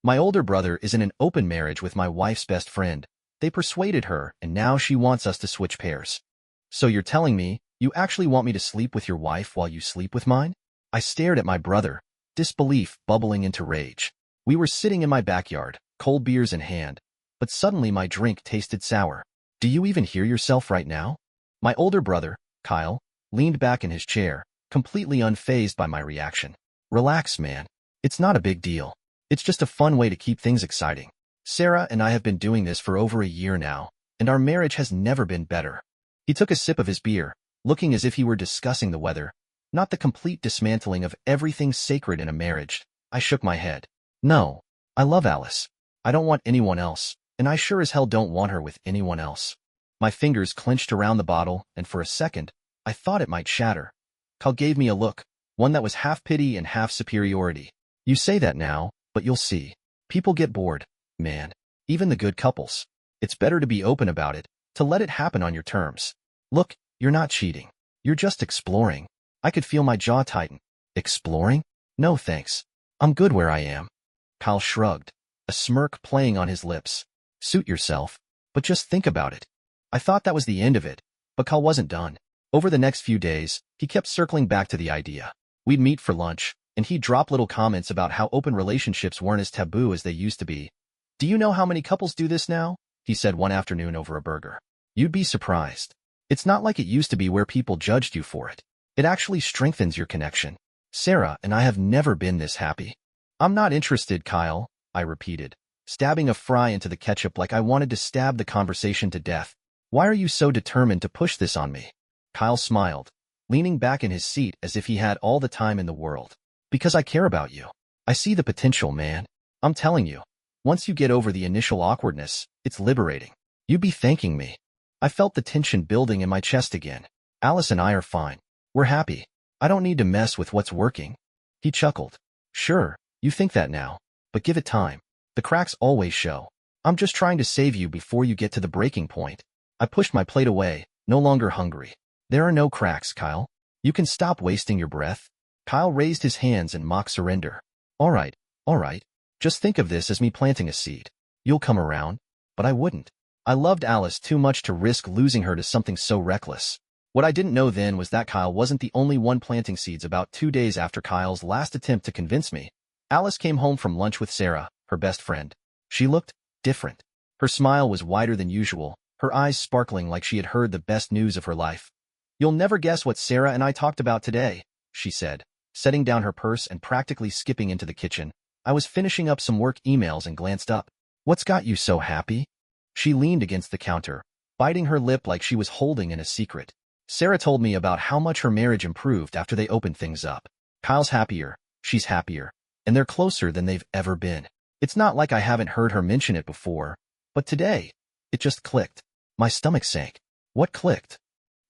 My older brother is in an open marriage with my wife's best friend. They persuaded her, and now she wants us to switch pairs. So you're telling me you actually want me to sleep with your wife while you sleep with mine? I stared at my brother, disbelief bubbling into rage. We were sitting in my backyard, cold beers in hand, but suddenly my drink tasted sour. Do you even hear yourself right now? My older brother, Kyle, leaned back in his chair, completely unfazed by my reaction. Relax, man. It's not a big deal. It's just a fun way to keep things exciting. Sarah and I have been doing this for over a year now, and our marriage has never been better. He took a sip of his beer, looking as if he were discussing the weather, not the complete dismantling of everything sacred in a marriage. I shook my head. No, I love Alice. I don't want anyone else, and I sure as hell don't want her with anyone else. My fingers clenched around the bottle, and for a second, I thought it might shatter. Kyle gave me a look, one that was half pity and half superiority. You say that now, but you'll see. People get bored, man. Even the good couples. It's better to be open about it, to let it happen on your terms. Look, you're not cheating. You're just exploring. I could feel my jaw tighten. Exploring? No thanks. I'm good where I am. Kyle shrugged, a smirk playing on his lips. Suit yourself, but just think about it. I thought that was the end of it, but Kyle wasn't done. Over the next few days, he kept circling back to the idea. We'd meet for lunch, and he'd drop little comments about how open relationships weren't as taboo as they used to be. Do you know how many couples do this now? He said one afternoon over a burger. You'd be surprised. It's not like it used to be where people judged you for it. It actually strengthens your connection. Sarah and I have never been this happy. I'm not interested, Kyle, I repeated, stabbing a fry into the ketchup like I wanted to stab the conversation to death. Why are you so determined to push this on me? Kyle smiled, leaning back in his seat as if he had all the time in the world. Because I care about you. I see the potential, man. I'm telling you. Once you get over the initial awkwardness, it's liberating. You'd be thanking me. I felt the tension building in my chest again. Alice and I are fine. We're happy. I don't need to mess with what's working. He chuckled. Sure, you think that now, but give it time. The cracks always show. I'm just trying to save you before you get to the breaking point. I pushed my plate away, no longer hungry. There are no cracks, Kyle. You can stop wasting your breath. Kyle raised his hands in mock surrender. All right. Just think of this as me planting a seed. You'll come around, but I wouldn't. I loved Alice too much to risk losing her to something so reckless. What I didn't know then was that Kyle wasn't the only one planting seeds. About 2 days after Kyle's last attempt to convince me, Alice came home from lunch with Sarah, her best friend. She looked different. Her smile was wider than usual, her eyes sparkling like she had heard the best news of her life. You'll never guess what Sarah and I talked about today, she said, setting down her purse and practically skipping into the kitchen. I was finishing up some work emails and glanced up. What's got you so happy? She leaned against the counter, biting her lip like she was holding in a secret. Sarah told me about how much her marriage improved after they opened things up. Kyle's happier, she's happier, and they're closer than they've ever been. It's not like I haven't heard her mention it before, but today, it just clicked. My stomach sank. What clicked?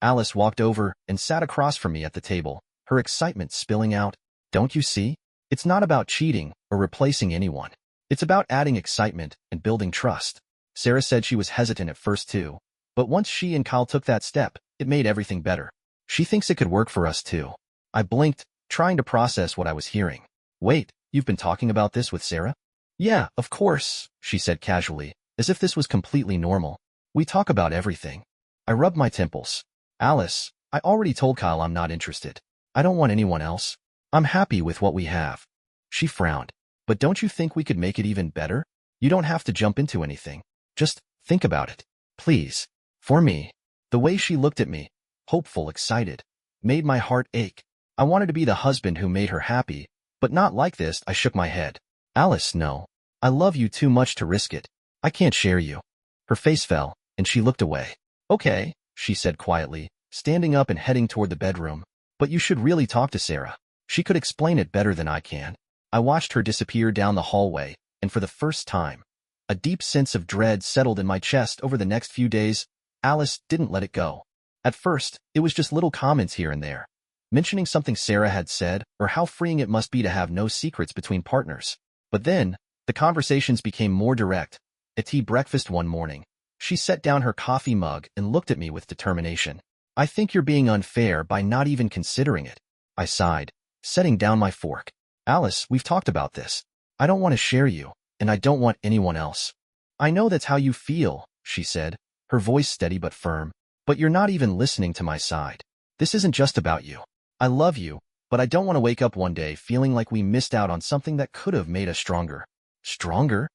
Alice walked over and sat across from me at the table, her excitement spilling out. Don't you see? It's not about cheating or replacing anyone. It's about adding excitement and building trust. Sarah said she was hesitant at first too, but once she and Kyle took that step, it made everything better. She thinks it could work for us too. I blinked, trying to process what I was hearing. Wait, you've been talking about this with Sarah? Yeah, of course, she said casually, as if this was completely normal. We talk about everything. I rubbed my temples. Alice, I already told Kyle I'm not interested. I don't want anyone else. I'm happy with what we have. She frowned. But don't you think we could make it even better? You don't have to jump into anything. Just think about it. Please. For me. The way she looked at me, hopeful, excited, made my heart ache. I wanted to be the husband who made her happy, but not like this. I shook my head. Alice, no. I love you too much to risk it. I can't share you. Her face fell, and she looked away. Okay, she said quietly, standing up and heading toward the bedroom. But you should really talk to Sarah. She could explain it better than I can. I watched her disappear down the hallway, and for the first time, a deep sense of dread settled in my chest. Over the next few days, Alice didn't let it go. At first, it was just little comments here and there, mentioning something Sarah had said or how freeing it must be to have no secrets between partners. But then, the conversations became more direct. At tea breakfast one morning, she set down her coffee mug and looked at me with determination. I think you're being unfair by not even considering it. I sighed, setting down my fork. Alice, we've talked about this. I don't want to share you, and I don't want anyone else. I know that's how you feel, she said, her voice steady but firm. But you're not even listening to my side. This isn't just about you. I love you, but I don't want to wake up one day feeling like we missed out on something that could have made us stronger. Stronger?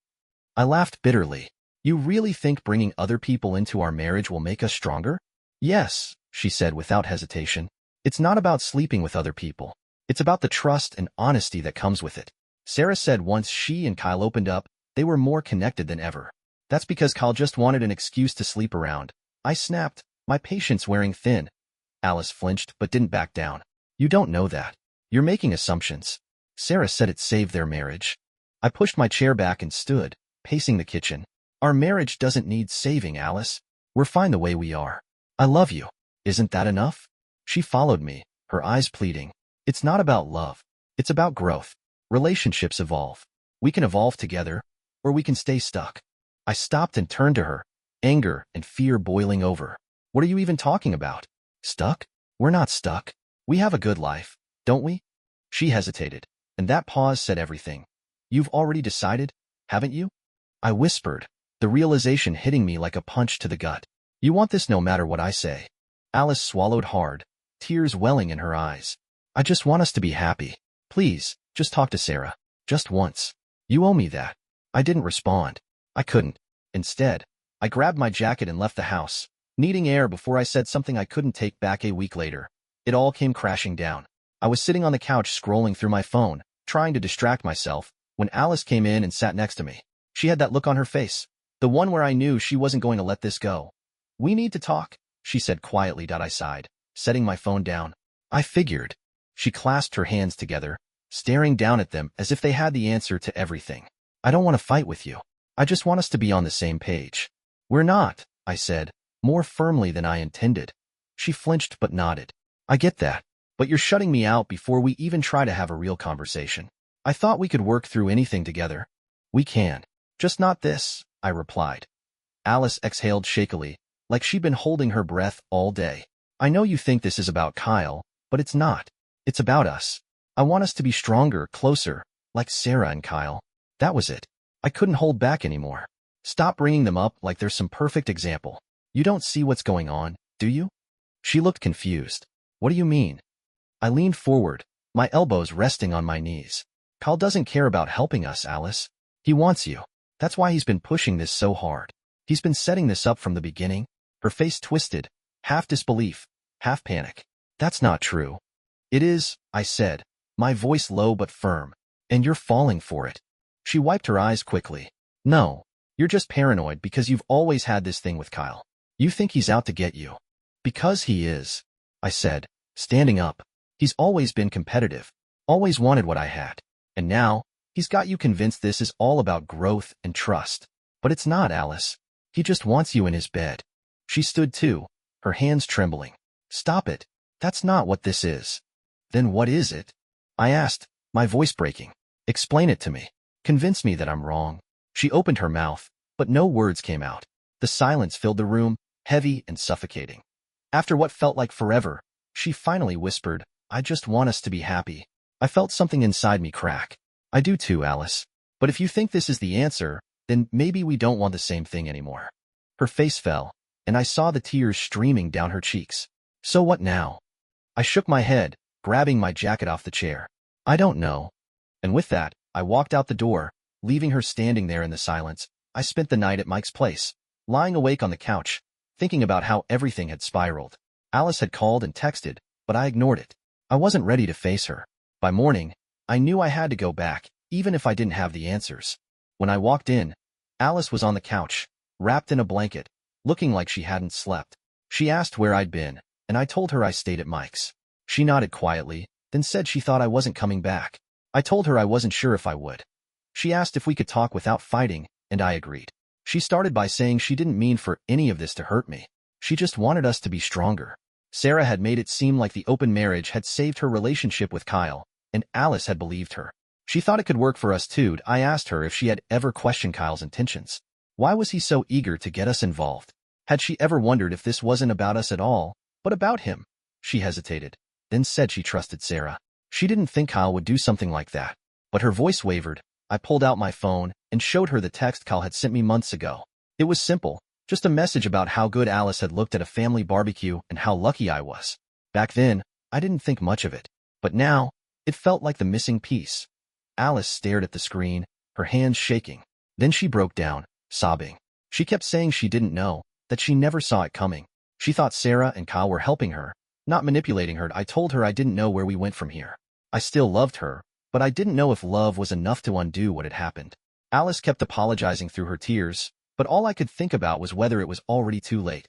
I laughed bitterly. You really think bringing other people into our marriage will make us stronger? Yes, she said without hesitation. It's not about sleeping with other people. It's about the trust and honesty that comes with it. Sarah said once she and Kyle opened up, they were more connected than ever. That's because Kyle just wanted an excuse to sleep around. I snapped, my patience wearing thin. Alice flinched but didn't back down. You don't know that. You're making assumptions. Sarah said it saved their marriage. I pushed my chair back and stood, pacing the kitchen. Our marriage doesn't need saving, Alice. We're fine the way we are. I love you. Isn't that enough? She followed me, her eyes pleading. It's not about love. It's about growth. Relationships evolve. We can evolve together, or we can stay stuck. I stopped and turned to her, anger and fear boiling over. What are you even talking about? Stuck? We're not stuck. We have a good life, don't we? She hesitated, and that pause said everything. You've already decided, haven't you? I whispered, the realization hitting me like a punch to the gut. You want this no matter what I say. Alice swallowed hard, tears welling in her eyes. I just want us to be happy. Please, just talk to Sarah. Just once. You owe me that. I didn't respond. I couldn't. Instead, I grabbed my jacket and left the house, needing air before I said something I couldn't take back a week later. It all came crashing down. I was sitting on the couch scrolling through my phone, trying to distract myself, when Alice came in and sat next to me. She had that look on her face, the one where I knew she wasn't going to let this go. We need to talk, she said quietly. I sighed, setting my phone down. I figured. She clasped her hands together, staring down at them as if they had the answer to everything. I don't want to fight with you. I just want us to be on the same page. We're not, I said, more firmly than I intended. She flinched but nodded. I get that, but you're shutting me out before we even try to have a real conversation. I thought we could work through anything together. We can. Just not this, I replied. Alice exhaled shakily, like she'd been holding her breath all day. I know you think this is about Kyle, but it's not. It's about us. I want us to be stronger, closer, like Sarah and Kyle. That was it. I couldn't hold back anymore. Stop bringing them up like there's some perfect example. You don't see what's going on, do you? She looked confused. What do you mean? I leaned forward, my elbows resting on my knees. Kyle doesn't care about helping us, Alice. He wants you. That's why he's been pushing this so hard. He's been setting this up from the beginning. Her face twisted, half disbelief, half panic. That's not true. It is, I said, my voice low but firm. And you're falling for it. She wiped her eyes quickly. No, you're just paranoid because you've always had this thing with Kyle. You think he's out to get you. Because he is, I said, standing up. He's always been competitive, always wanted what I had. And now, he's got you convinced this is all about growth and trust. But it's not, Alice. He just wants you in his bed. She stood too, her hands trembling. Stop it. That's not what this is. Then what is it? I asked, my voice breaking. Explain it to me. Convince me that I'm wrong. She opened her mouth, but no words came out. The silence filled the room, heavy and suffocating. After what felt like forever, she finally whispered, I just want us to be happy. I felt something inside me crack. I do too, Alice. But if you think this is the answer, then maybe we don't want the same thing anymore. Her face fell, and I saw the tears streaming down her cheeks. So what now? I shook my head, grabbing my jacket off the chair. I don't know. And with that, I walked out the door, leaving her standing there in the silence. I spent the night at Mike's place, lying awake on the couch, thinking about how everything had spiraled. Alice had called and texted, but I ignored it. I wasn't ready to face her. By morning, I knew I had to go back, even if I didn't have the answers. When I walked in, Alice was on the couch, wrapped in a blanket, looking like she hadn't slept. She asked where I'd been, and I told her I stayed at Mike's. She nodded quietly, then said she thought I wasn't coming back. I told her I wasn't sure if I would. She asked if we could talk without fighting, and I agreed. She started by saying she didn't mean for any of this to hurt me. She just wanted us to be stronger. Sarah had made it seem like the open marriage had saved her relationship with Kyle, and Alice had believed her. She thought it could work for us too. I asked her if she had ever questioned Kyle's intentions. Why was he so eager to get us involved? Had she ever wondered if this wasn't about us at all, but about him? She hesitated, then said she trusted Sarah. She didn't think Kyle would do something like that, but her voice wavered. I pulled out my phone and showed her the text Kyle had sent me months ago. It was simple, just a message about how good Alice had looked at a family barbecue and how lucky I was. Back then, I didn't think much of it, but now, it felt like the missing piece. Alice stared at the screen, her hands shaking. Then she broke down, sobbing. She kept saying she didn't know, that she never saw it coming. She thought Sarah and Kyle were helping her, not manipulating her. I told her I didn't know where we went from here. I still loved her, but I didn't know if love was enough to undo what had happened. Alice kept apologizing through her tears, but all I could think about was whether it was already too late.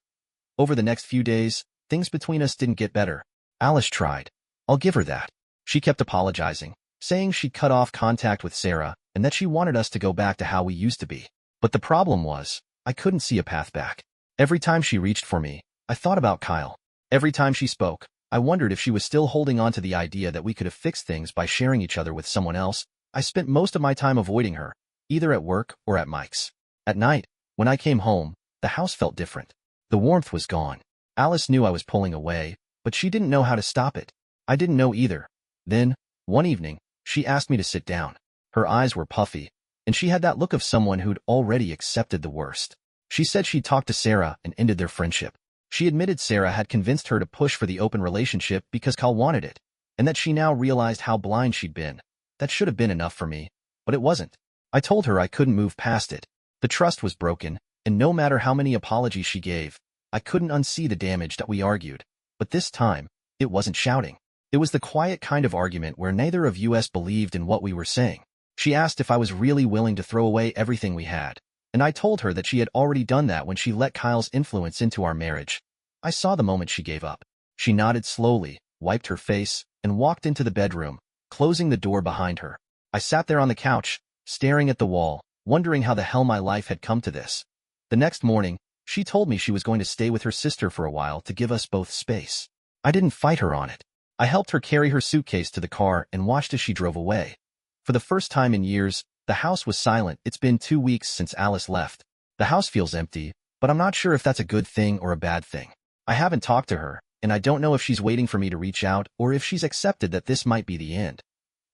Over the next few days, things between us didn't get better. Alice tried. I'll give her that. She kept apologizing, saying she'd cut off contact with Sarah and that she wanted us to go back to how we used to be. But the problem was, I couldn't see a path back. Every time she reached for me, I thought about Kyle. Every time she spoke, I wondered if she was still holding on to the idea that we could have fixed things by sharing each other with someone else. I spent most of my time avoiding her, either at work or at Mike's. At night, when I came home, the house felt different. The warmth was gone. Alice knew I was pulling away, but she didn't know how to stop it. I didn't know either. Then, one evening, she asked me to sit down. Her eyes were puffy, and she had that look of someone who'd already accepted the worst. She said she'd talked to Sarah and ended their friendship. She admitted Sarah had convinced her to push for the open relationship because Kyle wanted it, and that she now realized how blind she'd been. That should have been enough for me, but it wasn't. I told her I couldn't move past it. The trust was broken, and no matter how many apologies she gave, I couldn't unsee the damage that we argued. But this time, it wasn't shouting. It was the quiet kind of argument where neither of us believed in what we were saying. She asked if I was really willing to throw away everything we had, and I told her that she had already done that when she let Kyle's influence into our marriage. I saw the moment she gave up. She nodded slowly, wiped her face, and walked into the bedroom, closing the door behind her. I sat there on the couch, staring at the wall, wondering how the hell my life had come to this. The next morning, she told me she was going to stay with her sister for a while to give us both space. I didn't fight her on it. I helped her carry her suitcase to the car and watched as she drove away. For the first time in years, the house was silent. It's been 2 weeks since Alice left. The house feels empty, but I'm not sure if that's a good thing or a bad thing. I haven't talked to her, and I don't know if she's waiting for me to reach out or if she's accepted that this might be the end.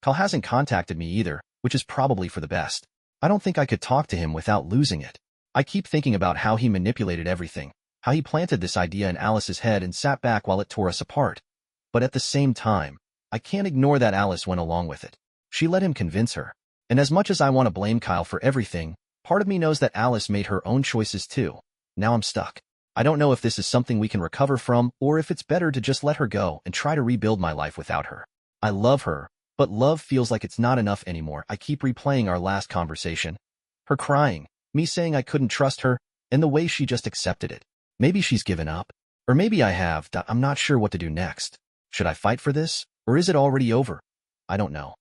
Kyle hasn't contacted me either, which is probably for the best. I don't think I could talk to him without losing it. I keep thinking about how he manipulated everything, how he planted this idea in Alice's head and sat back while it tore us apart. But at the same time, I can't ignore that Alice went along with it. She let him convince her. And as much as I want to blame Kyle for everything, part of me knows that Alice made her own choices too. Now I'm stuck. I don't know if this is something we can recover from or if it's better to just let her go and try to rebuild my life without her. I love her, but love feels like it's not enough anymore. I keep replaying our last conversation. Her crying, me saying I couldn't trust her, and the way she just accepted it. Maybe she's given up. Or maybe I have. I'm not sure what to do next. Should I fight for this, or is it already over? I don't know.